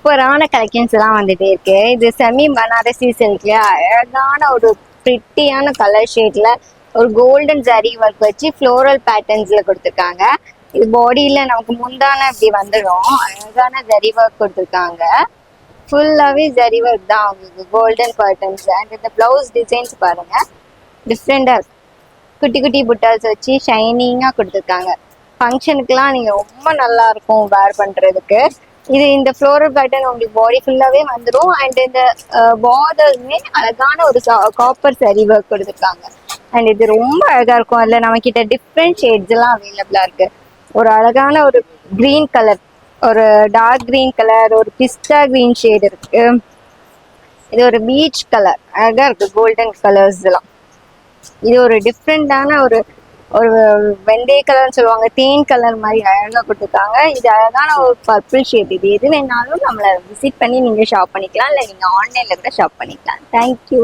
சூப்பரான கலெக்ஷன்ஸ் எல்லாம் வந்துட்டே இருக்கு. இது செமி பனாரசி சில்க்ல அழகான ஒரு பிரிட்டியான கலர் ஷேட்ல ஒரு கோல்டன் ஜரி ஒர்க் வச்சு ஃப்ளோரல் பேட்டர்ன்ஸ்ல கொடுத்துருக்காங்க. இது பாடியில நமக்கு முந்தான இப்படி வந்துடும். அழகான ஜரி ஒர்க் கொடுத்துருக்காங்க. ஃபுல்லாவே ஜரி ஒர்க் தான் உங்களுக்கு கோல்டன் பேட்டர்ன்ஸ். அண்ட் இந்த பிளவுஸ் டிசைன்ஸ் பாருங்க டிஃப்ரெண்டா இருக்கு. குட்டி குட்டி புட்டாஸ் வச்சு ஷைனிங்கா கொடுத்துருக்காங்க. ஃபங்க்ஷனுக்குலாம் நீங்க ரொம்ப நல்லா இருக்கும் வேர் பண்றதுக்கு. இது இந்த ஃப்ளோரல் பேட்டர்ன் உங்களுக்கு பாடி ஃபுல்லாவே வந்துடும். அண்ட் இந்த பார்டர்ஸுமே அழகான ஒரு காப்பர் சரி ஒர்க் கொடுத்துருக்காங்க. அண்ட் இது ரொம்ப அழகா இருக்கும். அதுல நம்ம கிட்ட டிஃப்ரெண்ட் ஷேட்ஸ் எல்லாம் அவைலபிளா இருக்கு. ஒரு அழகான ஒரு கிரீன் கலர், ஒரு டார்க் கிரீன் கலர், ஒரு பிஸ்தா கிரீன் ஷேட் இருக்கு. இது ஒரு பீச் கலர் அழகா இருக்கு. கோல்டன் கலர்ஸ் எல்லாம் இது ஒரு டிஃப்ரெண்டான ஒரு ஒரு வெந்தய கலர்னு சொல்லுவாங்க, தேன் கலர் மாதிரி அழகா கொடுத்துருக்காங்க. இது அழகான ஒரு பர்பிள் ஷேட். இது எது வேணாலும் நம்மளை விசிட் பண்ணி நீங்க ஷாப் பண்ணிக்கலாம், இல்லை நீங்க ஆன்லைன்ல கூட ஷாப் பண்ணிக்கலாம். தேங்க்யூ.